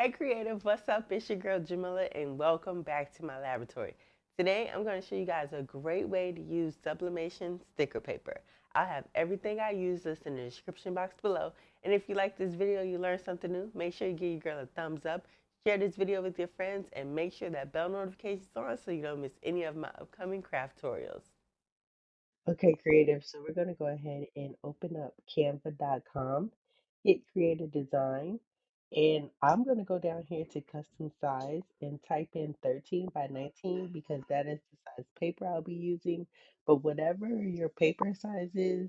Hi creative, what's up? It's your girl Jamila and welcome back to my laboratory. Today I'm going to show you guys a great way to use sublimation sticker paper. I'll have everything I use listed in the description box below. And if you like this video, you learned something new, make sure you give your girl a thumbs up, share this video with your friends, and make sure that bell notifications are on so you don't miss any of my upcoming craft tutorials. Okay, creative, so we're going to go ahead and open up canva.com, hit create a design, and I'm going to go down here to custom size and type in 13 by 19 because that is the size paper I'll be using. But whatever your paper size is,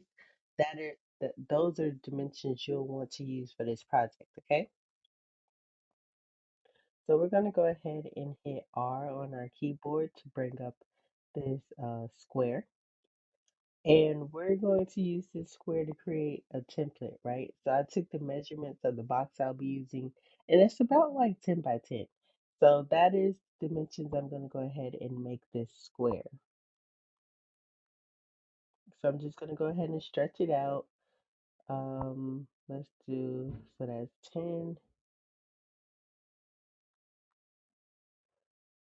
those are dimensions you'll want to use for this project, okay? So we're going to go ahead and hit R on our keyboard to bring up this square. And we're going to use this square to create a template, right? So I took the measurements of the box I'll be using, and it's about like 10 by 10. So that is dimensions I'm going to go ahead and make this square. So I'm just going to go ahead and stretch it out. Let's do, so that's 10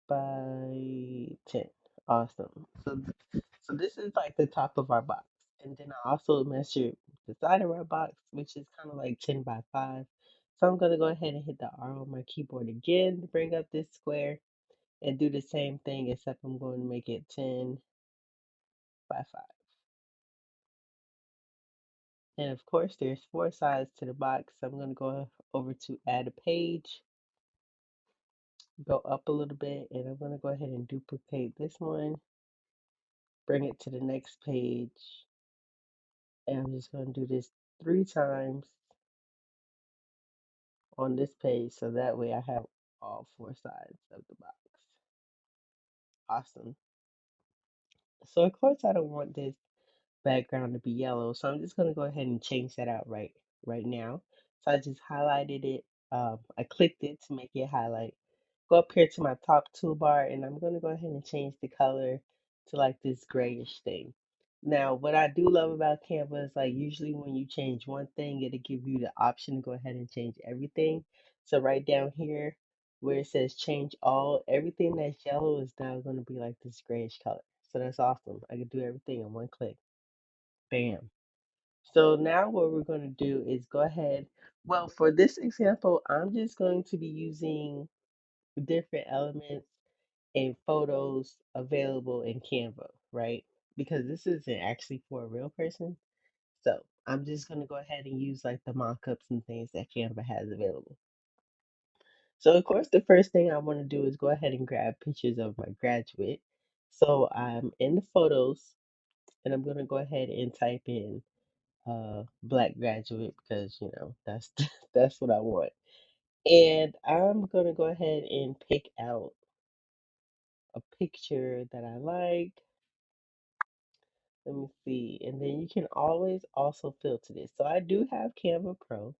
by 10. Awesome. So this is like the top of our box. And then I also measured the side of our box, which is kind of like 10 by 5. So I'm going to go ahead and hit the R on my keyboard again to bring up this square and do the same thing, except I'm going to make it 10 by 5. And of course, there's 4 sides to the box. So I'm going to go over to add a page, go up a little bit, and I'm going to go ahead and duplicate this one, bring it to the next page, and I'm just going to do this 3 times on this page so that way I have all 4 sides of the box. Awesome. So of course I don't want this background to be yellow, so I'm just going to go ahead and change that out right now. So I just highlighted it. I clicked it to make it highlight. Go up here to my top toolbar and I'm going to go ahead and change the color to like this grayish thing. Now, what I do love about Canva is like usually when you change one thing, it'll give you the option to go ahead and change everything. So right down here where it says change all, everything that's yellow is now going to be like this grayish color. So that's awesome. I can do everything in one click. Bam. So now what we're going to do is go ahead. Well, for this example, I'm just going to be using different elements and photos available in Canva, right? Because this isn't actually for a real person. So I'm just going to go ahead and use like the mockups and things that Canva has available. So of course, the first thing I want to do is go ahead and grab pictures of my graduate. So I'm in the photos and I'm going to go ahead and type in black graduate because that's that's what I want. And I'm gonna go ahead and pick out a picture that I like. Let me see. And then you can always also filter this. So I do have Canva Pro,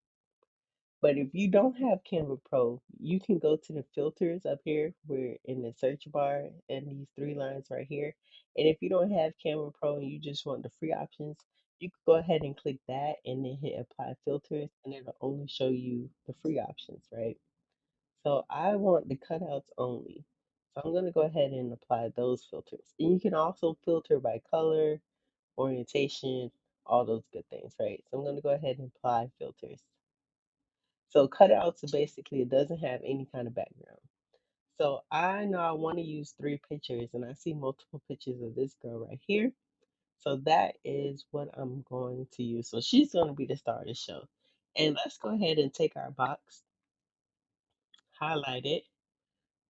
but if you don't have Canva Pro, you can go to the filters up here where in the search bar and these 3 lines right here. And if you don't have Canva Pro and you just want the free options, you can go ahead and click that and then hit apply filters and it'll only show you the free options, right? So I want the cutouts only. So I'm going to go ahead and apply those filters. And you can also filter by color, orientation, all those good things, right? So I'm going to go ahead and apply filters. So cutouts are basically, it doesn't have any kind of background. So I know I want to use 3 pictures and I see multiple pictures of this girl right here. So that is what I'm going to use. So she's going to be the star of the show. And let's go ahead and take our box, highlight it,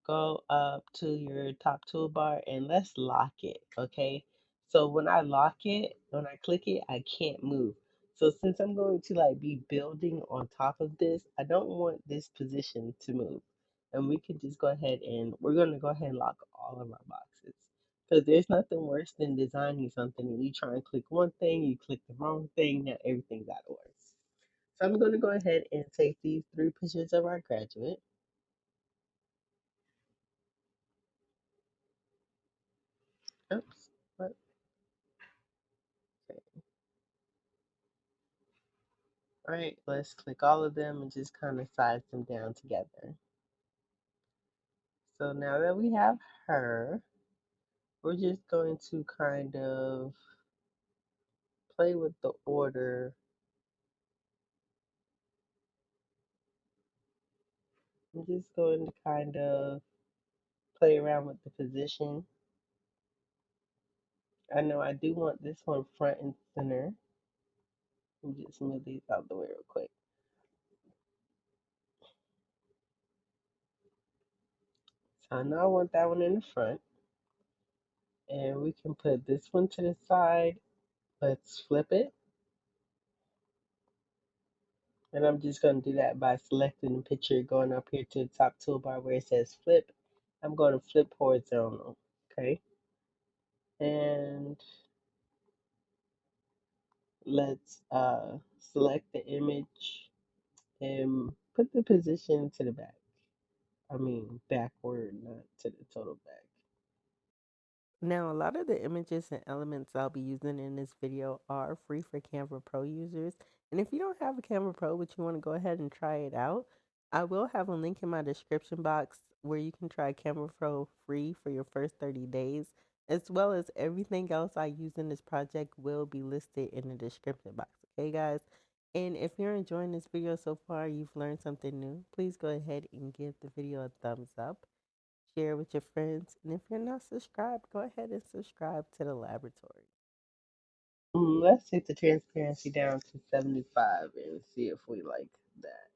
go up to your top toolbar and let's lock it, okay? So when I lock it, when I click it, I can't move. So since I'm going to like be building on top of this, I don't want this position to move. And we can just go ahead and we're going to go ahead and lock all of our boxes. Because there's nothing worse than designing something and you try and click one thing, you click the wrong thing, now everything's out of order. So I'm going to go ahead and take these 3 pictures of our graduate. Oops. What? Right, let's click all of them and just kind of size them down together. So now that we have her, we're just going to kind of play with the order. I'm just going to kind of play around with the position. I know I do want this one front and center. Let me just move these out the way real quick. So I know I want that one in the front. And we can put this one to the side. Let's flip it. And I'm just going to do that by selecting the picture, going up here to the top toolbar where it says flip. I'm going to flip horizontal. Okay. And let's select the image and put the position to the back. I mean, backward, not to the total back. Now, a lot of the images and elements I'll be using in this video are free for Canva Pro users. And if you don't have a Canva Pro, but you want to go ahead and try it out, I will have a link in my description box where you can try Canva Pro free for your first 30 days, as well as everything else I use in this project will be listed in the description box. Okay, guys? And if you're enjoying this video so far, you've learned something new, please go ahead and give the video a thumbs up, share with your friends, and if you're not subscribed, go ahead and subscribe to the laboratory. Let's take the transparency down to 75 and see if we like that.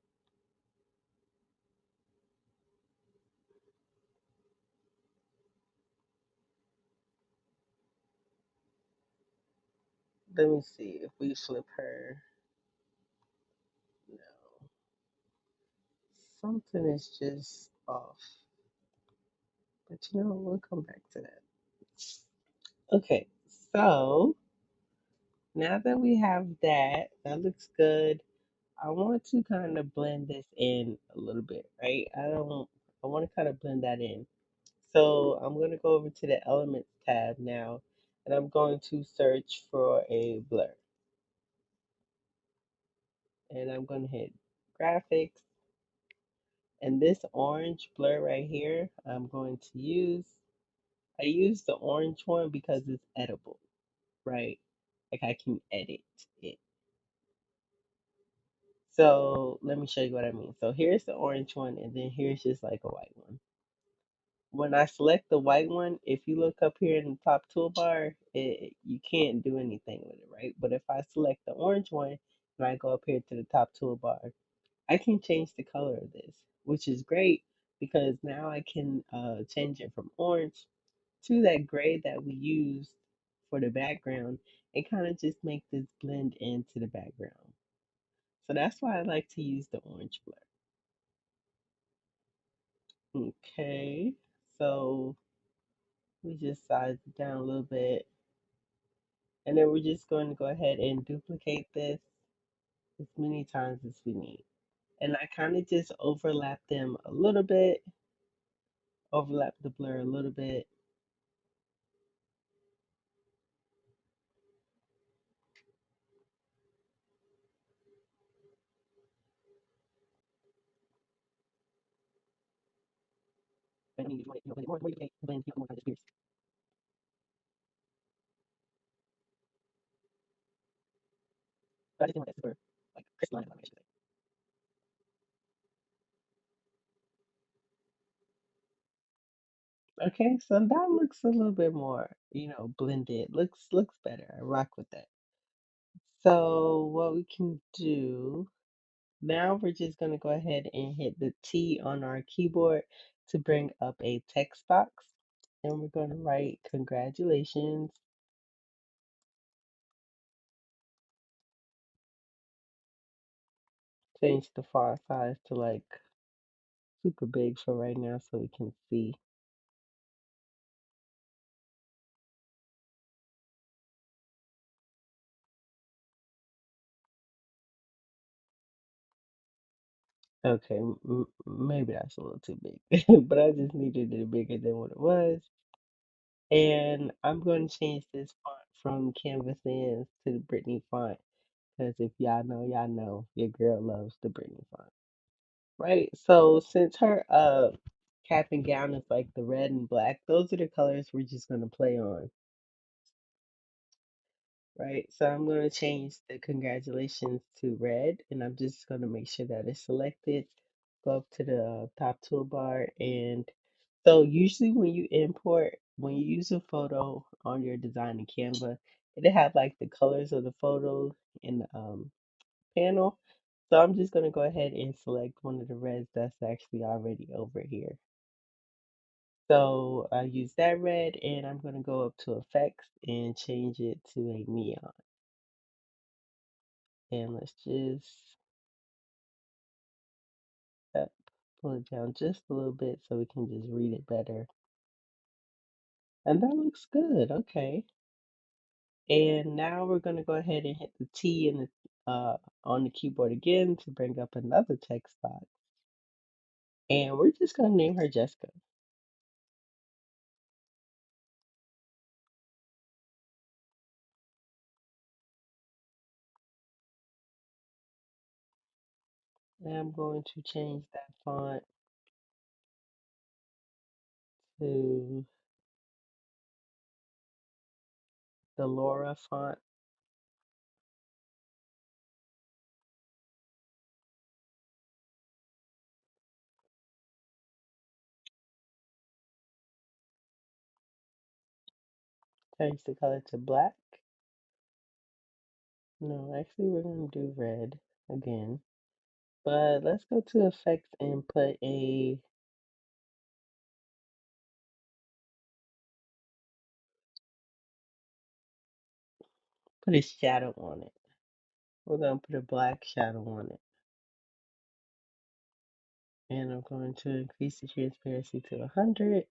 Let me see if we flip her. No, something is just off. But you know, we'll come back to that. Okay, so now that we have that, that looks good. I want to kind of blend this in a little bit, right? I want to kind of blend that in. So I'm going to go over to the Elements tab now, and I'm going to search for a blur. And I'm going to hit Graphics. And this orange blur right here, I'm going to use. I use the orange one because it's edible, right? Like I can edit it. So let me show you what I mean. So here's the orange one, and then here's just like a white one. When I select the white one, if you look up here in the top toolbar, you can't do anything with it, right? But if I select the orange one and I go up here to the top toolbar, I can change the color of this, which is great because now I can change it from orange to that gray that we used for the background and kind of just make this blend into the background. So that's why I like to use the orange blur. Okay, so we just size it down a little bit. And then we're just going to go ahead and duplicate this as many times as we need. And I kind of just overlap them a little bit, overlap the blur a little bit. And then you want it, more you take, then more kind of disappears. But I just didn't want that super like crystalline, I should say. Okay, so that looks a little bit more, blended. Looks better. I rock with that. So what we can do now, we're just going to go ahead and hit the T on our keyboard to bring up a text box. And we're going to write congratulations. Change the font size to like super big for right now so we can see. Okay, maybe that's a little too big, but I just needed it bigger than what it was. And I'm going to change this font from Canvas Sans to the Brittany font because if y'all know your girl loves the Britney font. Right? So since her cap and gown is like the red and black, those are the colors we're just gonna play on. Right? So I'm gonna change the congratulations to red, and I'm just gonna make sure that it's selected. Go up to the top toolbar, and so usually when you import, when you use a photo on your design in Canva, it'll have like the colors of the photo in the panel. So I'm just gonna go ahead and select one of the reds that's actually already over here. So I use that red, and I'm gonna go up to effects and change it to a neon. And let's just pull it down just a little bit so we can just read it better. And that looks good. Okay. And now we're going to go ahead and hit the T in on the keyboard again to bring up another text box. And we're just going to name her Jessica. And I'm going to change that font to the Laura font. Change the color to black. No, actually, we're going to do red again. But let's go to effects and put a shadow on it. We're going to put a black shadow on it. And I'm going to increase the transparency to 100.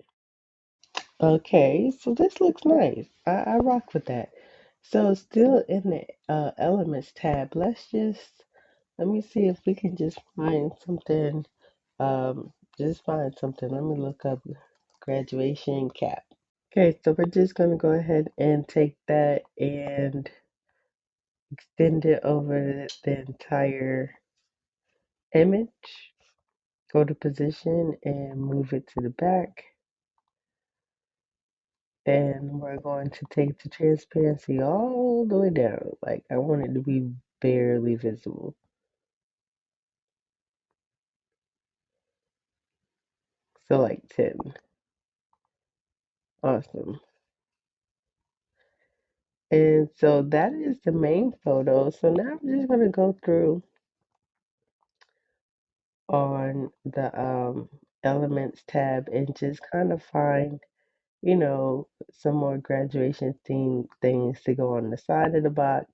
Okay, so this looks nice. I rock with that. So still in the elements tab, let me see if we can just find something. Just find something. Let me look up graduation cap. Okay, so we're just gonna go ahead and take that and extend it over the entire image. Go to position and move it to the back. And we're going to take the transparency all the way down. Like I want it to be barely visible. So like 10. Awesome. And so that is the main photo. So now I'm just gonna go through on the elements tab and just kind of find, some more graduation theme things to go on the side of the box.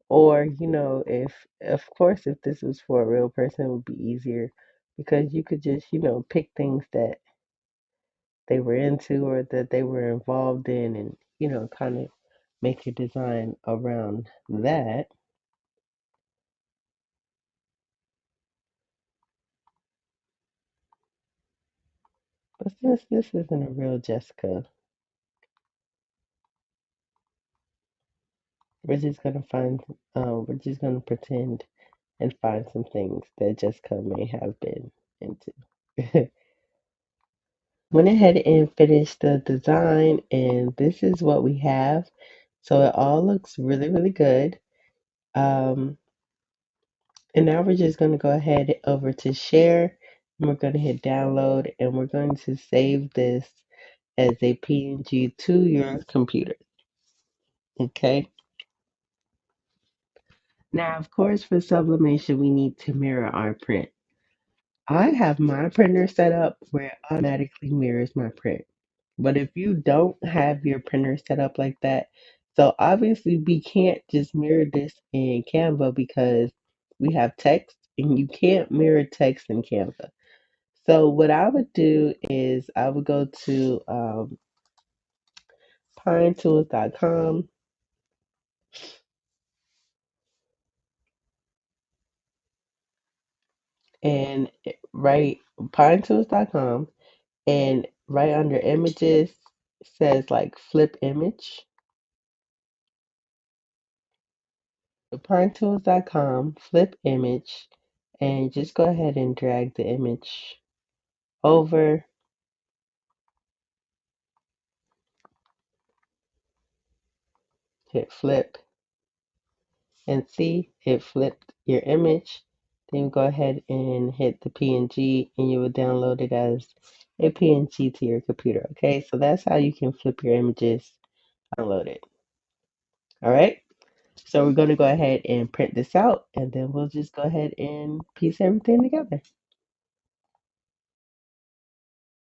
Or, if, of course, if this was for a real person, it would be easier because you could just, pick things that they were into or that they were involved in and, kind of make your design around that. But since this isn't a real Jessica, we're just gonna pretend and find some things that Jessica may have been into. Went ahead and finished the design, and this is what we have. So it all looks really, really good. Um, and now we're just going to go ahead over to share, and we're going to hit download, and we're going to save this as a PNG to your computer. Okay. Now, of course, for sublimation, we need to mirror our print. I have my printer set up where it automatically mirrors my print. But if you don't have your printer set up like that, so obviously we can't just mirror this in Canva because we have text and you can't mirror text in Canva. So what I would do is I would go to pinetools.com and write pinetools.com and right under images says like flip image. ParentTools.com, flip image, and just go ahead and drag the image over. Hit flip and see it flipped your image. Then go ahead and hit the PNG and you will download it as a PNG to your computer. Okay, so that's how you can flip your images, download it. All right, so we're going to go ahead and print this out and then we'll just go ahead and piece everything together.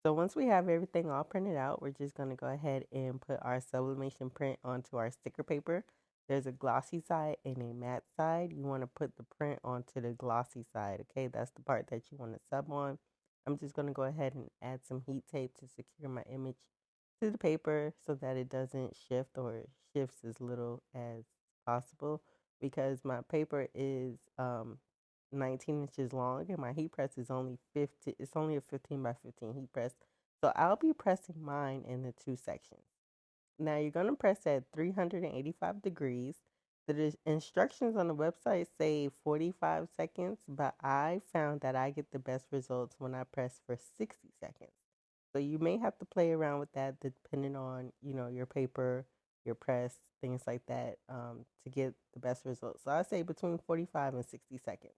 So once we have everything all printed out, we're just going to go ahead and put our sublimation print onto our sticker paper. There's a glossy side and a matte side. You want to put the print onto the glossy side, okay? That's the part that you want to sub on. I'm just going to go ahead and add some heat tape to secure my image to the paper so that it doesn't shift or shifts as little as possible because my paper is 19 inches long and my heat press is only 50. It's only a 15 by 15 heat press. So I'll be pressing mine in the two sections. Now you're going to press at 385 degrees. The instructions on the website say 45 seconds, but I found that I get the best results when I press for 60 seconds. So you may have to play around with that depending on, your paper, your press, things like that, to get the best results. So I say between 45 and 60 seconds.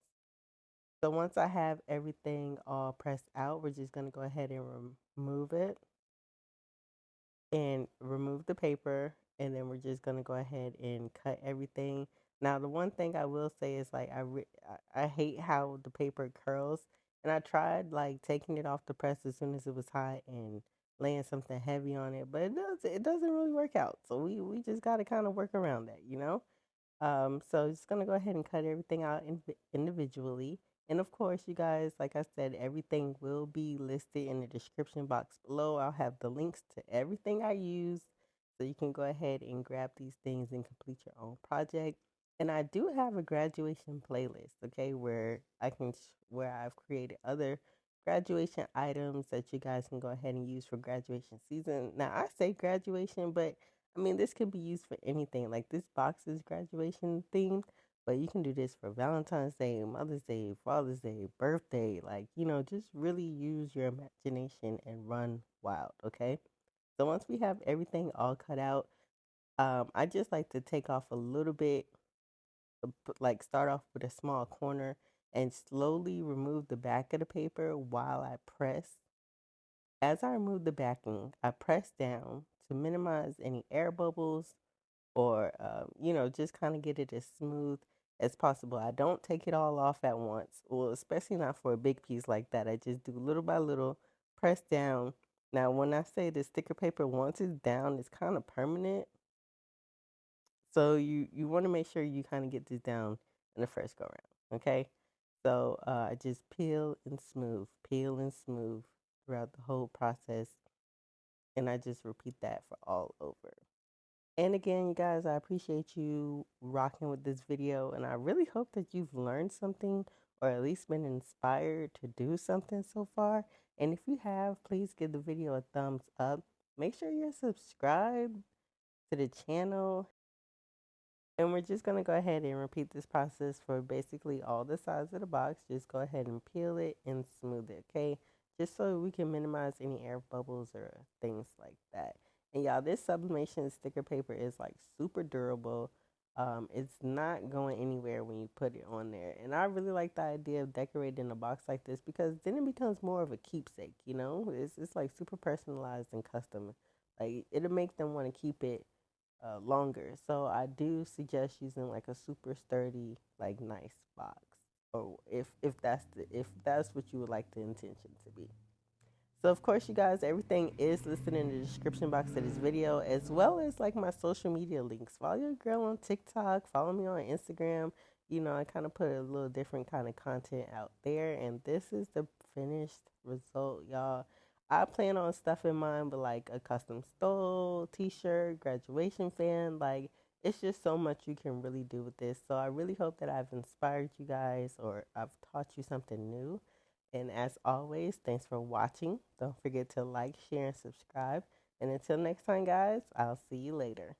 So once I have everything all pressed out, we're just going to go ahead and remove it and remove the paper. And then we're just going to go ahead and cut everything. Now, the one thing I will say is like, I hate how the paper curls. And I tried like taking it off the press as soon as it was hot and laying something heavy on it, but it doesn't really work out. So we just got to kind of work around that. So just gonna go ahead and cut everything out individually. And of course, you guys, like I said, everything will be listed in the description box below. I'll have the links to everything I use, so you can go ahead and grab these things and complete your own project. And I do have a graduation playlist, okay, where I've created other graduation items that you guys can go ahead and use for graduation season. Now, I say graduation, but I mean, this could be used for anything. Like this box is graduation themed, but you can do this for Valentine's Day, Mother's Day, Father's Day, birthday. Like, just really use your imagination and run wild, okay? So once we have everything all cut out, I just like to take off a little bit, like start off with a small corner and slowly remove the back of the paper while I press. As I remove the backing, I press down to minimize any air bubbles or just kind of get it as smooth as possible. I don't take it all off at once, well, especially not for a big piece like that. I just do little by little, press down. Now, when I say the sticker paper, once it's down, it's kind of permanent. So you want to make sure you kind of get this down in the first go round, okay? So I just peel and smooth throughout the whole process, and I just repeat that for all over. And again, you guys, I appreciate you rocking with this video, and I really hope that you've learned something or at least been inspired to do something so far. And if you have, please give the video a thumbs up. Make sure you're subscribed to the channel. And we're just going to go ahead and repeat this process for basically all the sides of the box. Just go ahead and peel it and smooth it, okay? Just so we can minimize any air bubbles or things like that. And y'all, this sublimation sticker paper is like super durable. It's not going anywhere when you put it on there. And I really like the idea of decorating a box like this because then it becomes more of a keepsake, It's like super personalized and custom. Like, it'll make them want to keep it longer. So I do suggest using like a super sturdy, like nice box, or if that's what you would like the intention to be. So of course, you guys, everything is listed in the description box of this video, as well as like my social media links. Follow your girl on TikTok. Follow me on Instagram. I kind of put a little different kind of content out there, and this is the finished result, y'all. I plan on stuff in mind, but like a custom stole, t-shirt, graduation fan, like it's just so much you can really do with this. So I really hope that I've inspired you guys or I've taught you something new. And as always, thanks for watching. Don't forget to like, share, and subscribe. And until next time, guys, I'll see you later.